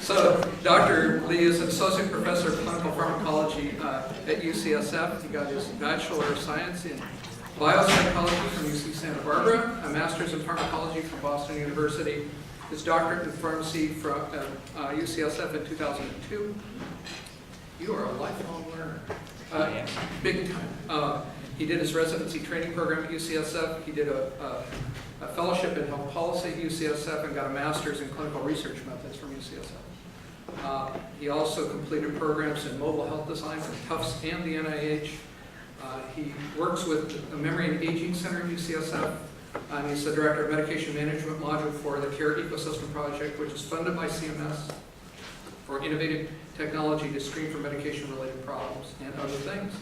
So Dr. Lee is an associate professor of clinical pharmacology at UCSF. He got his Bachelor of Science in biopsychology from UC Santa Barbara, a master's in pharmacology from Boston University, his doctorate in pharmacy from UCSF in 2002. You are a lifelong learner. Big time. He did his residency training program at UCSF. He did a fellowship in health policy at UCSF and got a master's in clinical research methods from UCSF. He also completed programs in mobile health design from Tufts and the NIH. He works with the Memory and Aging Center at UCSF, and he's the director of medication management module for the Care Ecosystem Project, which is funded by CMS for innovative technology to screen for medication-related problems and other things.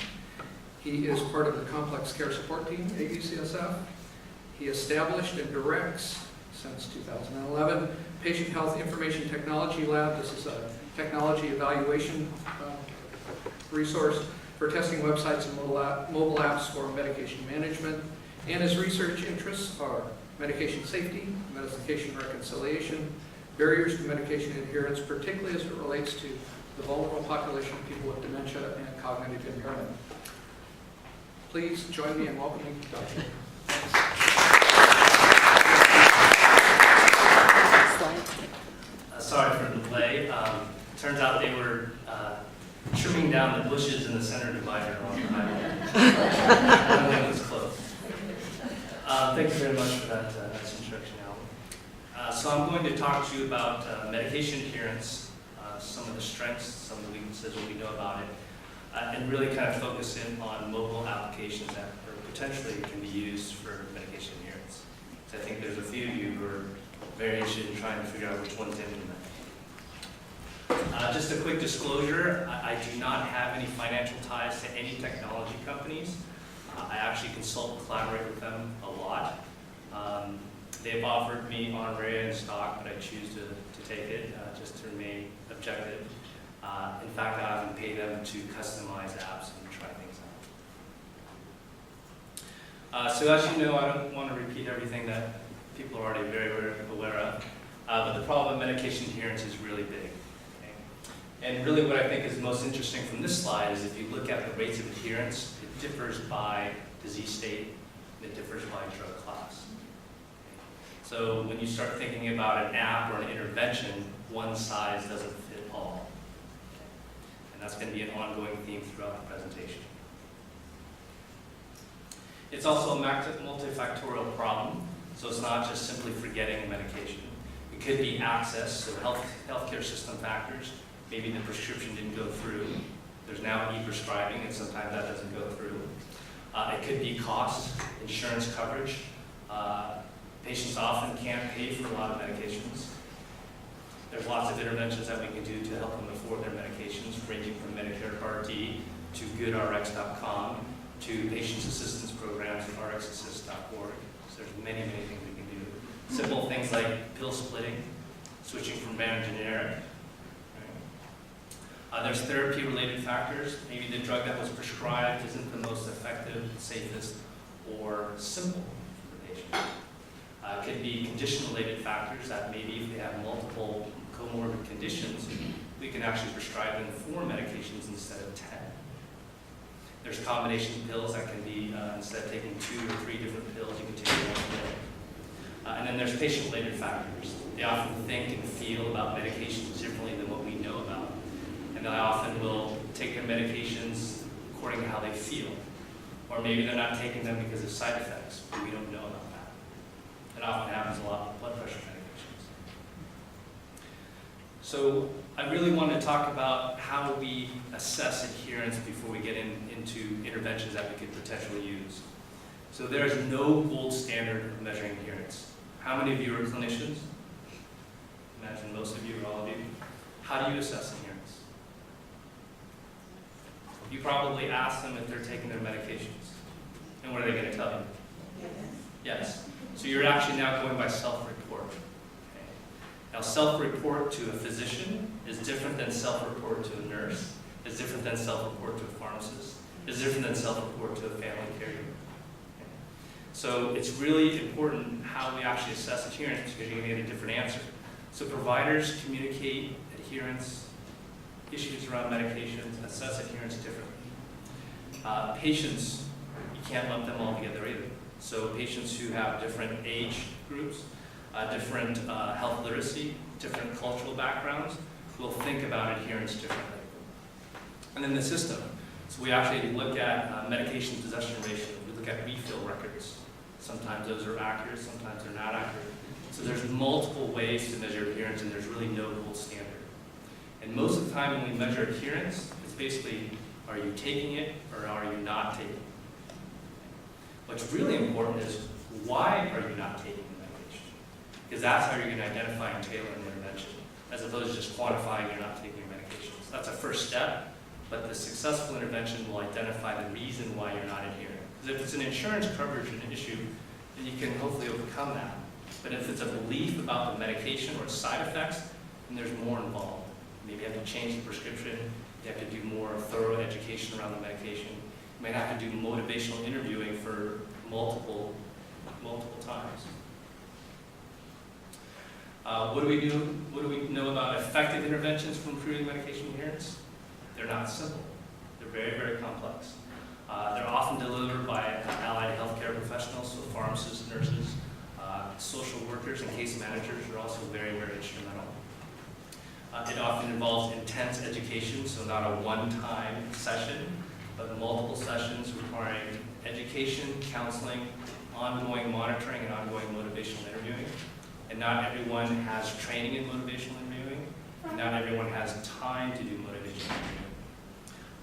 He is part of the complex care support team at UCSF. He established and directs, since 2011, Patient Health Information Technology Lab. This is a technology evaluation resource for testing websites and mobile apps for medication management. And his research interests are medication safety, medication reconciliation, barriers to medication adherence, particularly as it relates to the vulnerable population of people with dementia and cognitive impairment. Please join me in welcoming Dr. Sorry for the delay. Turns out they were trimming down the bushes in the center divider on the highway. Everything was close. Thank you very much for that introduction, Alan. So I'm going to talk to you about medication adherence, some of the strengths, some of the weaknesses, what we know about it, and really kind of focus in on mobile applications that potentially can be used for medication adherence. So I think there's a few of you who are very interested in trying to figure out which ones to implement. Just a quick disclosure, I do not have any financial ties to any technology companies. I actually consult and collaborate with them a lot. They've offered me honoraria and stock, but I choose to take it just to remain objective. In fact, I often pay them to customize apps and try things out. So as you know, I don't want to repeat everything that people are already very aware of, but the problem with medication adherence is really big. Okay? And really what I think is most interesting from this slide is if you look at the rates of adherence, it differs by disease state, and it differs by drug class. So when you start thinking about an app or an intervention, one size doesn't fit all. And that's going to be an ongoing theme throughout the presentation. It's also a multifactorial problem. So it's not just simply forgetting a medication. It could be access, so healthcare system factors. Maybe the prescription didn't go through. There's now e-prescribing, and sometimes that doesn't go through. It could be cost, insurance coverage. Patients often can't pay for a lot of medications. There's lots of interventions that we can do to help them afford their medications, ranging from Medicare Part D to GoodRx.com to patients' assistance programs at rxassist.org. There's many things we can do. Simple things like pill splitting, switching from brand to generic. Right? There's therapy-related factors. Maybe the drug that was prescribed isn't the most effective, safest, or simple for the patient. It could be condition-related factors that maybe if they have multiple comorbid conditions, we can actually prescribe them 4 medications instead of 10. There's combination pills that can be, instead of taking 2 or 3 different pills, you can take one pill. And then there's patient-related factors. They often think and feel about medications differently than what we know about. And they often will take their medications according to how they feel. Or maybe they're not taking them because of side effects, but we don't know about that. It often happens a lot with blood pressure medications. So I really want to talk about how we assess adherence before we get into interventions that we could potentially use. So there is no gold standard of measuring adherence. How many of you are clinicians? Imagine most of you or all of you. How do you assess adherence? You probably ask them if they're taking their medications. And what are they going to tell you? Yes. So you're actually now going by self-report. Okay. Now self-report to a physician is different than self-report to a nurse, is different than self-report to a pharmacist, is different than self-report to a family caregiver. Okay. So it's really important how we actually assess adherence because you're going to get a different answer. So providers communicate adherence adherence, issues around medications, assess adherence differently. Patients, you can't lump them all together either. So patients who have different age groups, different health literacy, different cultural backgrounds, will think about adherence differently. And then the system. So we actually look at medication possession ratio. We look at refill records. Sometimes those are accurate, sometimes they're not accurate. So there's multiple ways to measure adherence, and there's really no gold standard. And most of the time when we measure adherence, it's basically, are you taking it or are you not taking it? What's really important is, why are you not taking the medication? Because that's how you're going to identify and tailor an intervention, as opposed to just quantifying you're not taking your medications. That's a first step, but the successful intervention will identify the reason why you're not adhering. Because if it's an insurance coverage issue, then you can hopefully overcome that. But if it's a belief about the medication or side effects, then there's more involved. Maybe you have to change the prescription, you have to do more thorough education around the medication. You might have to do motivational interviewing for multiple times. What do we do? What do we know about effective interventions for improving medication adherence? They're not simple. They're very, very complex. They're often delivered by allied healthcare professionals, so pharmacists, nurses, social workers, and case managers are also very, very instrumental. It often involves intense education, so not a one-time session, but multiple sessions requiring education, counseling, ongoing monitoring, and ongoing motivational interviewing. And not everyone has training in motivational interviewing. And not everyone has time to do motivational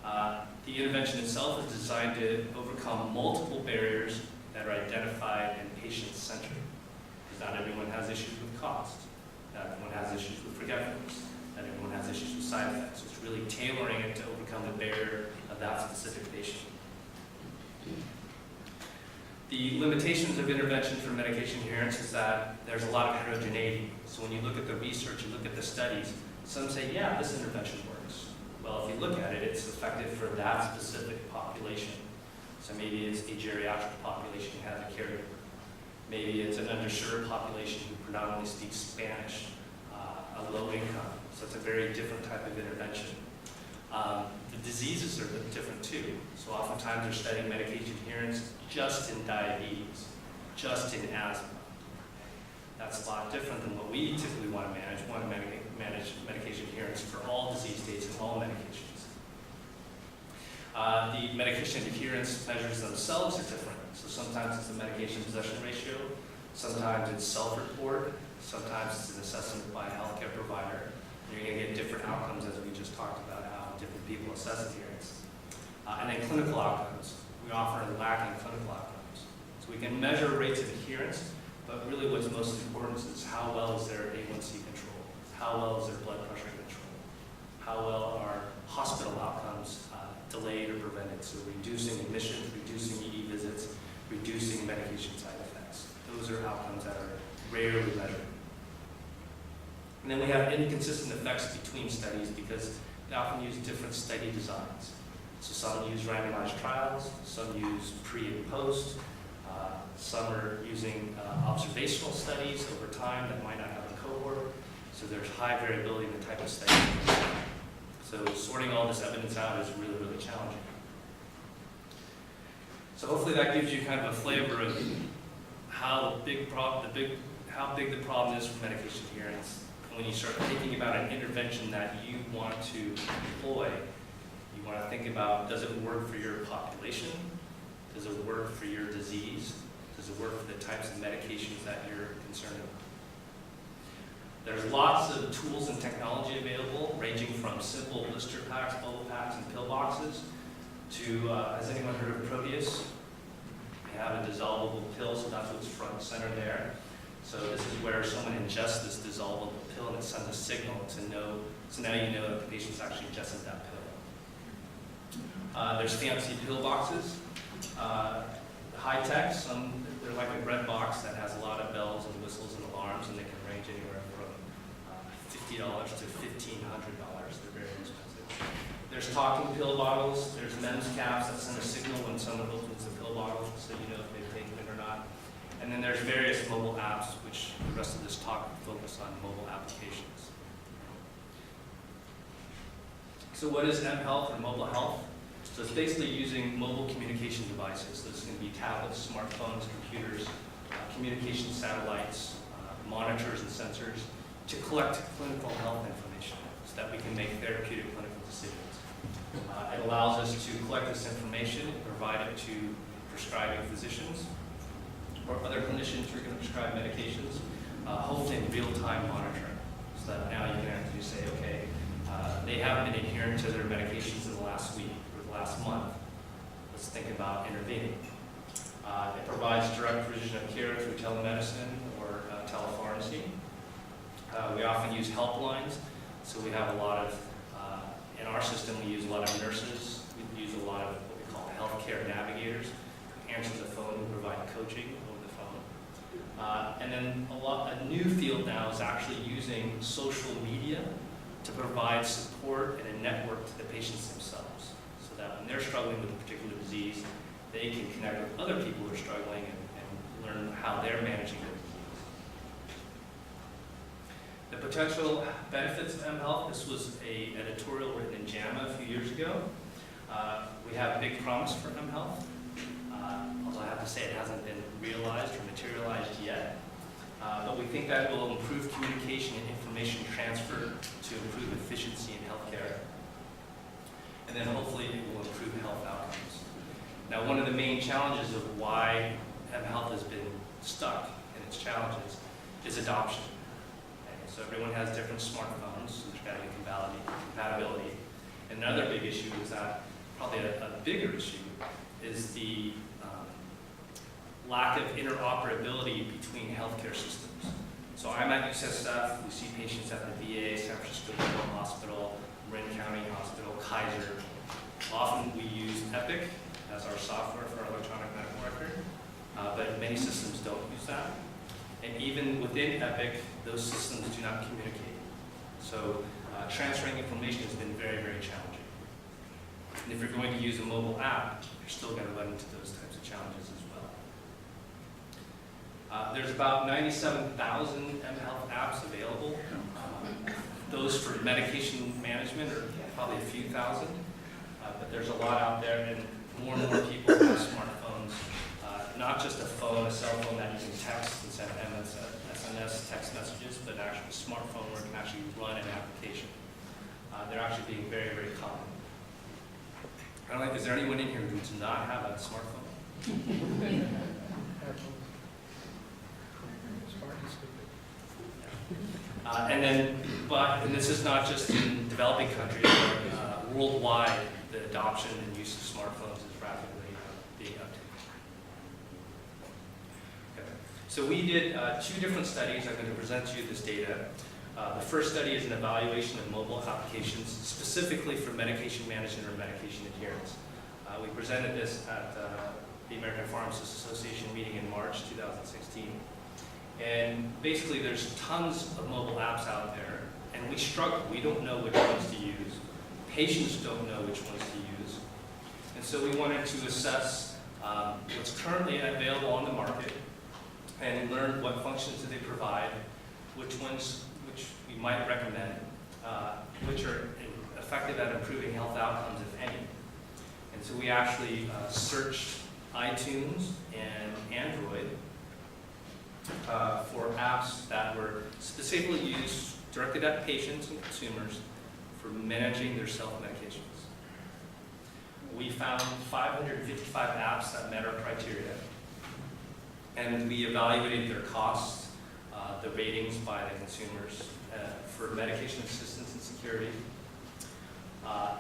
interviewing. The intervention itself is designed to overcome multiple barriers that are identified and patient-centered. Because not everyone has issues with cost. Not everyone has issues with forgetfulness. Not everyone has issues with side effects. So it's really tailoring it to overcome the barrier of that specific patient. The limitations of intervention for medication adherence is that there's a lot of heterogeneity. So when you look at the research, you look at the studies, some say, yeah, this intervention works. Well, if you look at it, it's effective for that specific population. So maybe it's a geriatric population who has a caregiver. Maybe it's an underserved population who predominantly speaks Spanish, a low income. So it's a very different type of intervention. The diseases are different too. So oftentimes they're studying medication adherence just in diabetes, just in asthma. That's a lot different than what we typically want to manage. We want to manage medication adherence for all disease states and all medications. The medication adherence measures themselves are different. So sometimes it's the medication possession ratio, sometimes it's self-report, sometimes it's an assessment by a healthcare provider. You're going to get different outcomes, as we just talked about, how different people assess adherence. And then clinical outcomes. We often are lacking clinical outcomes. So we can measure rates of adherence, but really what's most important is how well is their A1C control? How well is their blood pressure control? How well are hospital outcomes delayed or prevented? So reducing admissions, reducing ED visits, reducing medication side effects. Those are outcomes that are rarely measured. And then we have inconsistent effects between studies because they often use different study designs. So some use randomized trials, some use pre and post, some are using observational studies over time that might not have a cohort. So there's high variability in the type of study. So sorting all this evidence out is really, really challenging. So hopefully that gives you kind of a flavor of how big the problem is for medication adherence. And when you start thinking about an intervention that you want to employ, you want to think about, does it work for your population? Does it work for your disease? Does it work for the types of medications that you're concerned about? There's lots of tools and technology available, ranging from simple blister packs, bubble packs, and pill boxes, to, has anyone heard of Proteus? They have a dissolvable pill, so that's what's front and center there. So this is where someone ingests this dissolvable pill and it sends a signal to know, so now you know that the patient's actually ingested that pill. There's fancy pill boxes, high tech, they're like a bread box that has a lot of bells and whistles and alarms, and they can range anywhere from $50 to $1,500. They're very expensive. There's talking pill bottles, there's MEMS caps that send a signal when someone opens the pill bottle, so you know if they've taken it or not. And then there's various mobile apps, which the rest of this talk will focus on mobile applications. So what is mHealth or mobile health? So it's basically using mobile communication devices. So this can be tablets, smartphones, computers, communication satellites, monitors and sensors to collect clinical health information so that we can make therapeutic clinical decisions. It allows us to collect this information and provide it to prescribing physicians or other clinicians who are going to prescribe medications, hopefully in real-time monitoring, so that now you can actually say, okay, they haven't been adherent to their medications in the last week or the last month. Let's think about intervening. It provides direct provision of care through telemedicine or telepharmacy. We often use helplines, so we have a lot of, in our system we use a lot of nurses, we use a lot of what we call healthcare navigators, who answer the phone, who provide coaching over the phone. And then a new field now is actually using social media to provide support and a network to the patients themselves, so that when they're struggling with a particular disease, they can connect with other people who are struggling and learn how they're managing their disease. The potential benefits of mHealth, this was an editorial written in JAMA a few years ago. We have big promise for mHealth, although I have to say it hasn't been realized or materialized yet. But we think that will improve communication and information transfer to improve efficiency in healthcare. And then hopefully it will improve health outcomes. Now, one of the main challenges of why mHealth has been stuck in its challenges is adoption. Okay, so everyone has different smartphones, so there's got to be compatibility. And another big issue is that, probably a bigger issue, is the lack of interoperability between healthcare systems. So I'm at UCSF, we see patients at the VA, San Francisco General Hospital, Marin County Hospital, Kaiser. Often we use Epic as our software for our electronic medical record, but many systems don't use that. And even within Epic, those systems do not communicate. So transferring information has been very, very challenging. And if you're going to use a mobile app, you're still going to run into those types of challenges as well. There's about 97,000 mHealth apps available. Those for medication management are probably a few thousand, but there's a lot out there, and more people have smartphones, not just a phone, a cell phone that you can text and send SMS text messages, but an actual smartphone where it can actually run an application. They're actually being very, very common. I don't know, is there anyone in here who does not have a smartphone? And this is not just in developing countries, but worldwide, the adoption and use of smartphones is rapidly being uptaken. Okay. So we did 2 different studies. I'm going to present to you this data. The first study is an evaluation of mobile applications specifically for medication management or medication adherence. We presented this at the American Pharmacists Association meeting in March 2016. And basically there's tons of mobile apps out there, and we struggle. We don't know which ones to use. Patients don't know which ones to use. And so we wanted to assess what's currently available on the market and learn what functions do they provide, which ones we might recommend, which are effective at improving health outcomes, if any. And so we actually searched iTunes and Android for apps that were specifically used, directed at patients and consumers for managing their self-medications. We found 555 apps that met our criteria, and we evaluated their costs, the ratings by the consumers for medication assistance and security.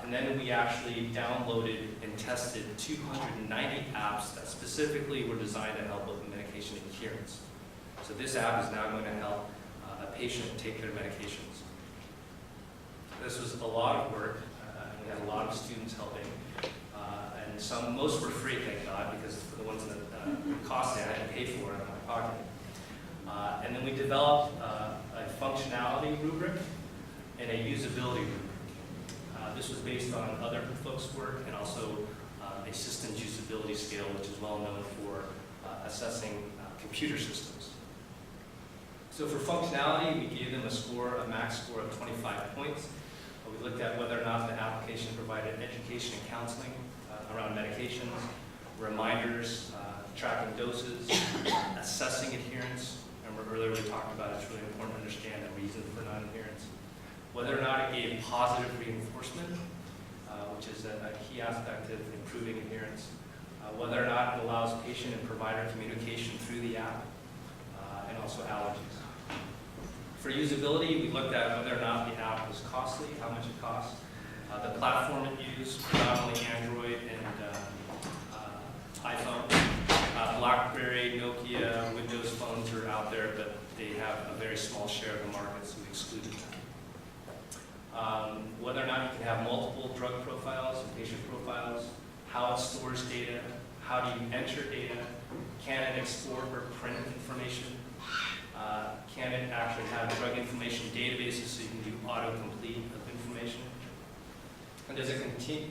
And then we actually downloaded and tested 290 apps that specifically were designed to help with medication adherence. So this app is now going to help a patient take their medications. This was a lot of work. We had a lot of students helping. And most were free, thank God, because for the ones that cost I had to pay for it out of my pocket. And then we developed a functionality rubric and a usability rubric. This was based on other folks' work and also a systems usability scale, which is well known for assessing computer systems. So for functionality, we gave them a max score of 25 points. We looked at whether or not the app application provided education and counseling around medications, reminders, tracking doses, assessing adherence. Remember earlier we talked about it's really important to understand the reason for non-adherence. Whether or not it gave positive reinforcement, which is a key aspect of improving adherence. Whether or not it allows patient and provider communication through the app, and also allergies. For usability, we looked at whether or not the app was costly, how much it cost. The platform it used, predominantly Android and iPhone. BlackBerry, Nokia, Windows phones are out there, but they have a very small share of the market, so we excluded them. Whether or not you can have multiple drug profiles and patient profiles, how it stores data, how do you enter data, can it export or print information, can it actually have drug information databases so you can do autocomplete of information, and does it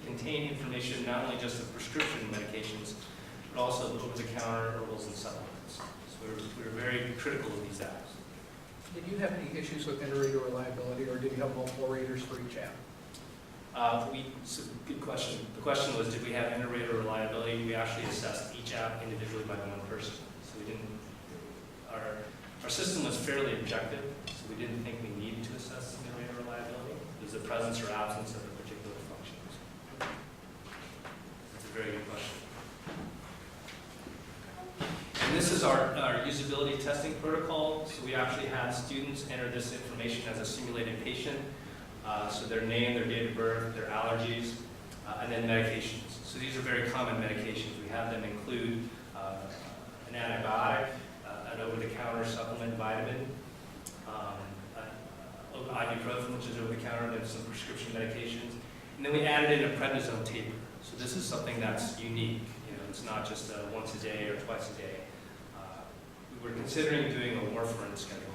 contain information not only just of prescription medications, but also over-the-counter herbals and supplements. So we were very critical of these apps. Did you have any issues with inter-reader reliability, or did you have multiple readers for each app? So good question. The question was, did we have inter-reader reliability? We actually assessed each app individually by one person. So we didn't, our system was fairly objective, so we didn't think we needed to assess inter-reader reliability. It was the presence or absence of a particular function. That's a very good question. And this is our usability testing protocol. So we actually had students enter this information as a simulated patient. So their name, their date of birth, their allergies, and then medications. So these are very common medications. We have them include an antibiotic, an over-the-counter supplement vitamin, ibuprofen, which is over-the-counter, and then some prescription medications. And then we added in a prednisone taper. So this is something that's unique. You know, it's not just once a day or twice a day. We were considering doing a warfarin schedule,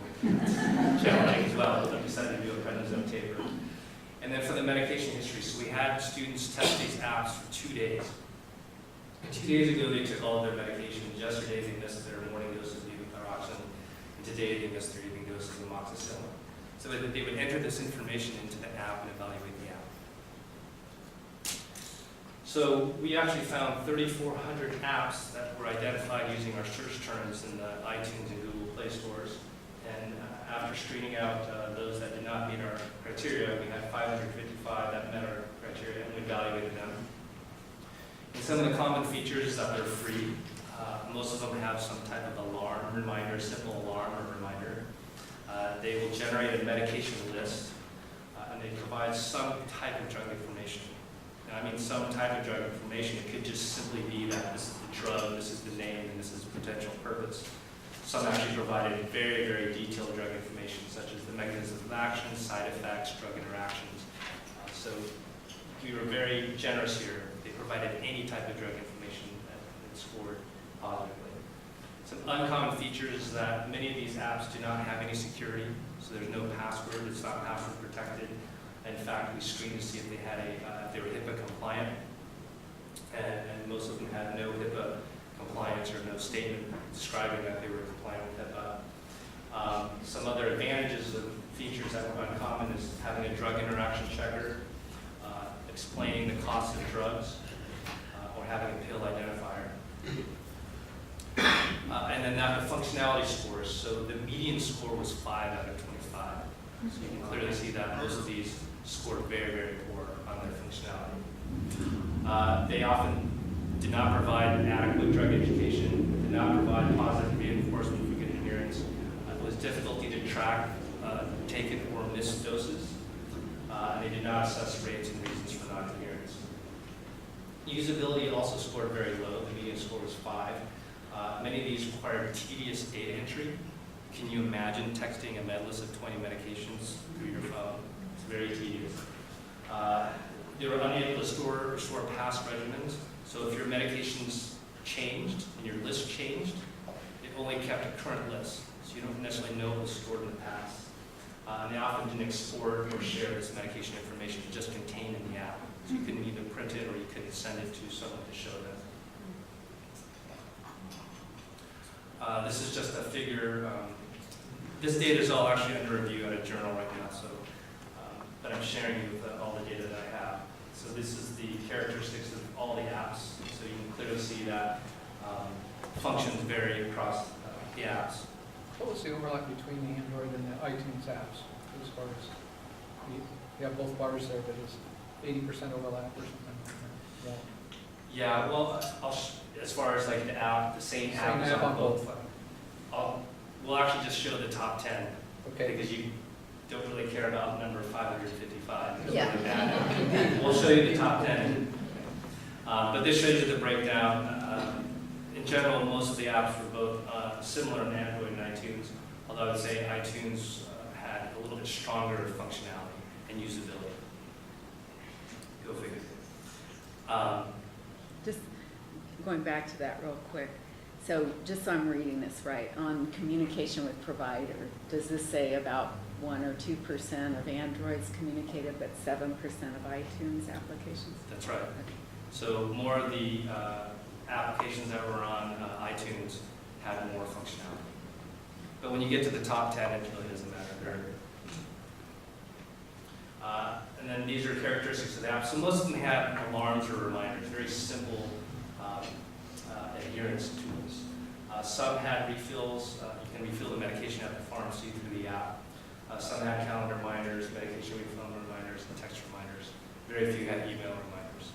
challenging as well, but we decided to do a prednisone taper. And then for the medication history, so we had students test these apps for 2 days. 2 days ago, they took all of their medications. Yesterday, they missed their morning doses of levothyroxine. And today, they missed their evening doses of amoxicillin. So that they would enter this information into the app and evaluate the app. So we actually found 3,400 apps that were identified using our search terms in the iTunes and Google Play stores. And after screening out those that did not meet our criteria, we had 555 that met our criteria, and we evaluated them. And some of the common features is that they're free. Most of them have some type of alarm reminder, simple alarm or reminder. They will generate a medication list, and they provide some type of drug information. Now, I mean some type of drug information. It could just simply be that this is the drug, this is the name, and this is the potential purpose. Some actually provided very, very detailed drug information, such as the mechanisms of action, side effects, drug interactions. So we were very generous here. They provided any type of drug information that scored positively. Some uncommon features is that many of these apps do not have any security, so there's no password. It's not password protected. In fact, we screened to see if they had if they were HIPAA compliant, and most of them had no HIPAA compliance or no statement describing that they were compliant with HIPAA. Some other advantages of features that were uncommon is having a drug interaction checker, explaining the cost of drugs, or having a pill identifier. And then that the functionality scores. So the median score was 5 out of 25. So you can clearly see that most of these scored very, very poor on their functionality. They often did not provide adequate drug education, did not provide positive reinforcement for good adherence. It was difficulty to track taken or missed doses. And they did not assess rates and reasons for non-adherence. Usability also scored very low. The median score was 5. Many of these required tedious data entry. Can you imagine texting a med list of 20 medications through your phone? It's very tedious. They were unable to store past regimens. So if your medications changed and your list changed, it only kept a current list. So you don't necessarily know what was stored in the past. And they often didn't export or share this medication information. It just contained in the app. So you couldn't either print it or you couldn't send it to someone to show them. This is just a figure. This data is all actually under review at a journal right now, so but I'm sharing you with all the data that I have. So this is the characteristics of all the apps. So you can clearly see that functions vary across the apps. What was the overlap between the Android and the iTunes apps as far as, you have both bars there, but it's 80% overlap or something? Yeah. Yeah, well, as far as like the app, the same app is app on on both. We'll actually just show the top 10 Okay. because you don't really care about number 555. because Yeah. we're bad. We'll show you the top 10. But this shows you the breakdown. In general, most of the apps were both similar on Android and iTunes, although I would say iTunes had a little bit stronger functionality and usability. Go figure. Just going back to that real quick. So just so I'm reading this right, on communication with provider, does this say about 1 or 2% of Androids communicated, but 7% of iTunes applications? That's right. So more of the applications that were on iTunes had more functionality. But when you get to the top 10, it really doesn't matter. And then these are characteristics of the app. So most of them had alarms or reminders, very simple adherence tools. Some had refills. You can refill the medication at the pharmacy through the app. Some had calendar reminders, medication refill reminders, and text reminders. Very few had email reminders.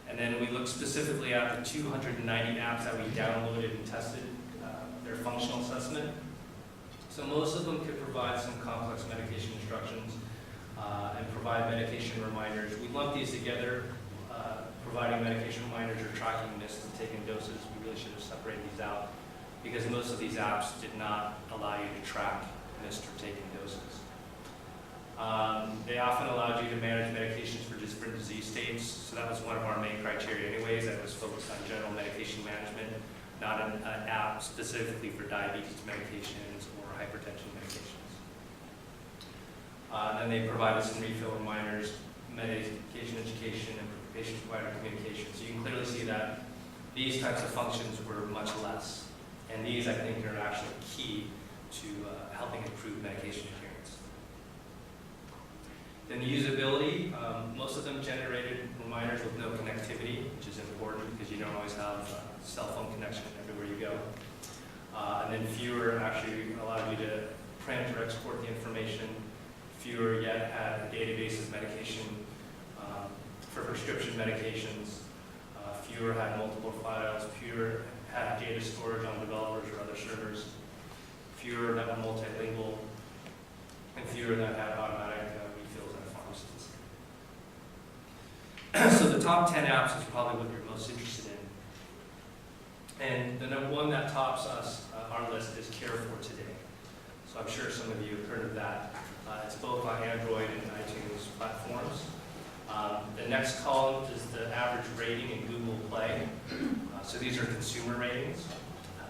And then we looked specifically at the 290 apps that we downloaded and tested their functional assessment. So most of them could provide some complex medication instructions and provide medication reminders. We lumped these together, providing medication reminders or tracking missed and taken doses. We really should have separated these out because most of these apps did not allow you to track missed or taken doses. They often allowed you to manage medications for different disease states, so that was one of our main criteria anyways, that was focused on general medication management, not an app specifically for diabetes medications or hypertension medications. Then they provided some refill reminders, medication education, and patient-provider communication. So you can clearly see that these types of functions were much less, and these, I think, are actually key to helping improve medication adherence. Then the usability, most of them generated reminders with no connectivity, which is important because you don't always have cell phone connection everywhere you go. And then fewer actually allowed you to print or export the information. Fewer yet had a database of medication for prescription medications. Fewer had multiple files. Fewer had data storage on developers or other servers. Fewer that were multilingual. And fewer that had automatic refills at pharmacies. So the top 10 apps is probably what you're most interested in. And the number one that tops us, our list, is Care for Today. So I'm sure some of you have heard of that. It's both on Android and iTunes platforms. The next column is the average rating in Google Play. So these are consumer ratings.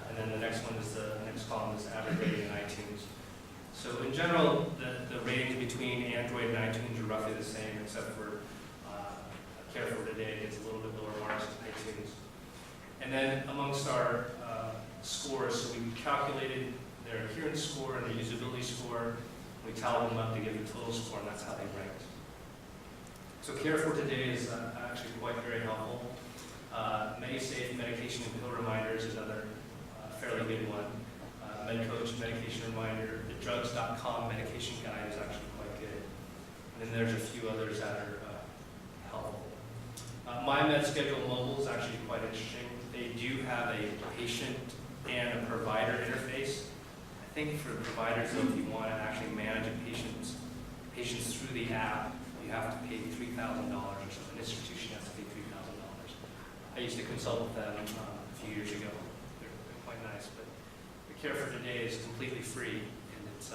And then the next one is the next column is average rating in iTunes. So in general, the ratings between Android and iTunes are roughly the same, except for Care for Today gets a little bit lower marks than iTunes. And then amongst our scores, so we calculated their adherence score and their usability score. We tallied them up to give a total score, and that's how they ranked. So Care for Today is actually quite very helpful. MediSafe medication and pill reminders is another fairly good one. MedCoach medication reminder. The drugs.com medication guide is actually quite good. And then there's a few others that are helpful. MyMedSchedule Mobile is actually quite interesting. They do have a patient and a provider interface. I think for providers, though, if you want to actually manage a patients through the app, you have to pay $3,000 or so. An institution has to pay $3,000. I used to consult with them a few years ago. They're quite nice, but the Care for Today is completely free, and it's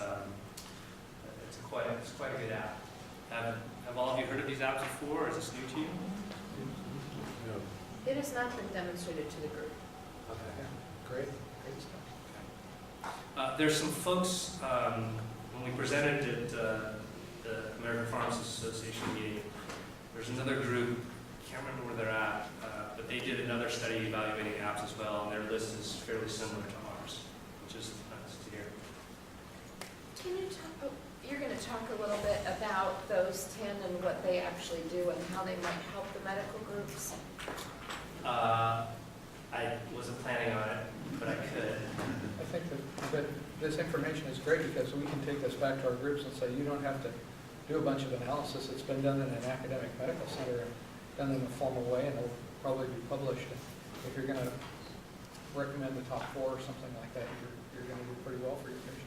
quite a good app. Have all of you heard of these apps before, or is this new to you? It has not been demonstrated to the group. Okay. Great stuff. There's some folks, when we presented at the American Pharmacists Association meeting, there's another group, can't remember where they're at, but they did another study evaluating apps as well, and their list is fairly similar to ours, which is nice to hear. Can you talk, you're going to talk a little bit about about those 10 and what they actually do and how they might help the medical groups? I wasn't planning on it, but I could. I think that this information is great because we can take this back to our groups and say, you don't have to do a bunch of analysis. It's been done in an academic medical center, and done in a formal way, and it'll probably be published. If you're going to recommend the top 4 or something like that, you're going to do pretty well for your patients.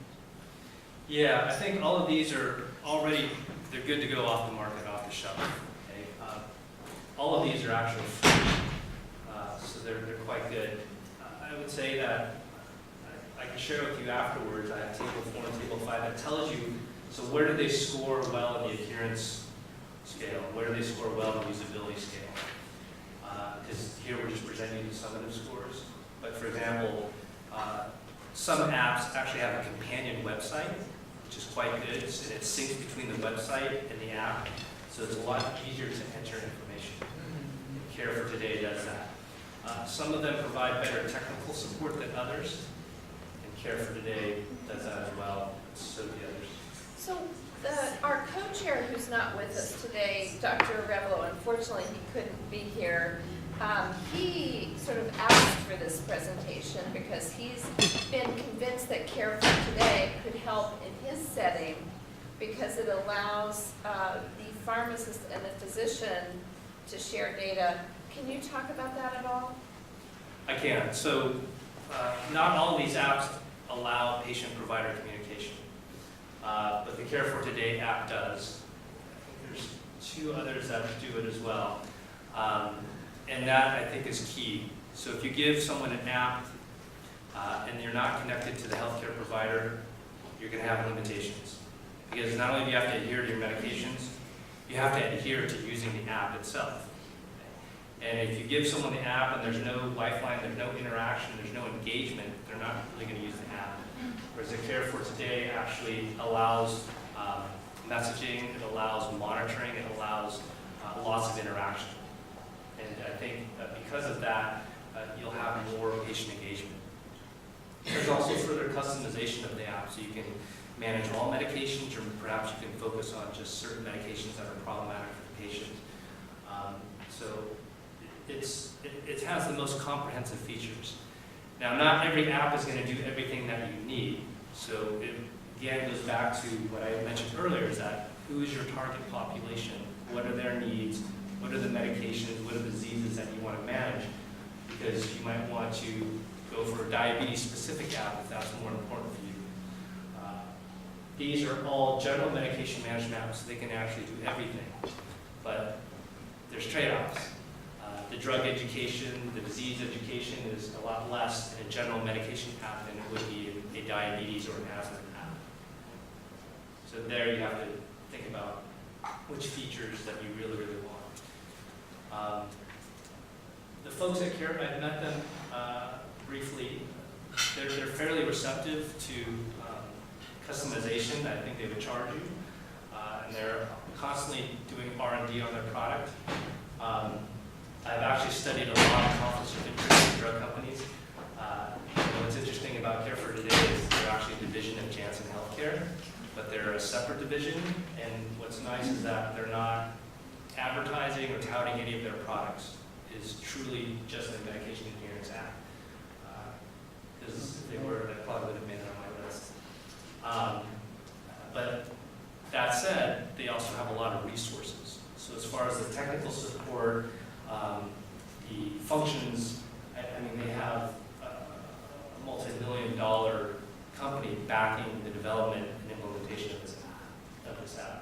Yeah, I think all of these are already, they're good to go off the market, off the shelf. Okay? All of these are actually free, so they're quite good. I would say that I can share with you afterwards. I have table 4 and table 5 that tells you, so where do they score well in the adherence scale? Where do they score well in the usability scale? Because here we're just presenting the summative scores. But for example, some apps actually have a companion website, which is quite good, and it syncs between the website and the app, so it's a lot easier to enter information. Care for Today does that. Some of them provide better technical support than others, and Care for Today does that as well, so do the others. So our co-chair who's not with us today, Dr. Revelo, unfortunately he couldn't be here. He sort of asked for this presentation because he's been convinced that Care for Today could help in his setting because it allows the pharmacist and the physician to share data. Can you talk about that at all? I can. So not all of these apps allow patient-provider communication, but the Care for Today app does. I think there's 2 others that do it as well. And that, I think, is key. So if you give someone an app and you're not connected to the healthcare provider, you're going to have limitations. Because not only do you have to adhere to your medications, you have to adhere to using the app itself. And if you give someone the app and there's no lifeline, there's no interaction, there's no engagement, they're not really going to use the app. Whereas the Care for Today actually allows messaging, it allows monitoring, it allows lots of interaction. And I think because of that, you'll have more patient engagement. There's also further customization of the app, so you can manage all medications, or perhaps you can focus on just certain medications that are problematic for the patient. So it has the most comprehensive features. Now, not every app is going to do everything that you need. So it again goes back to what I mentioned earlier, is that who is your target population? What are their needs? What are the medications? What are the diseases that you want to manage? Because you might want to go for a diabetes-specific app if that's more important for you. These are all general medication management apps, so they can actually do everything. But there's trade-offs. The drug education, the disease education is a lot less in a general medication app than it would be in a diabetes or an asthma app. So there you have to think about which features that you really, really want. The folks at Care, I've met them briefly. They're fairly receptive to customization. I think they would charge you. And they're constantly doing R&D on their product. I've actually studied a lot of conflicts of interest in drug companies. What's interesting about Care for Today is they're actually a division of Janssen Healthcare, but they're a separate division. And what's nice is that they're not advertising or touting any of their products. Is truly just a medication adherence app. Because if they were, they probably would have made it on my list. But that said, they also have a lot of resources. So as far as the technical support, the functions, I mean, they have a multi-million-dollar company backing the development and implementation of this app.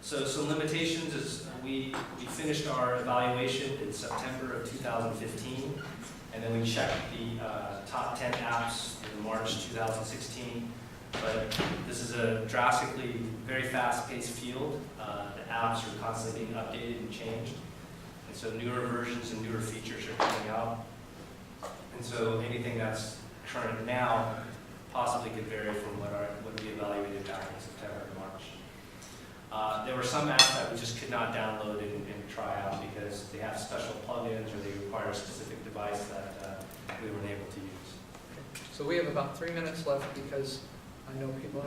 So some limitations is we finished our evaluation in September of 2015, and then we checked the top 10 apps in March 2016. But this is a drastically, very fast-paced field. The apps are constantly being updated and changed. And so newer versions and newer features are coming out. And so anything that's current now possibly could vary from what we evaluated back in September and March. There were some apps that we just could not download and try out because they have special plugins or they require a specific device that we weren't able to use. So we have about 3 minutes left because I know people have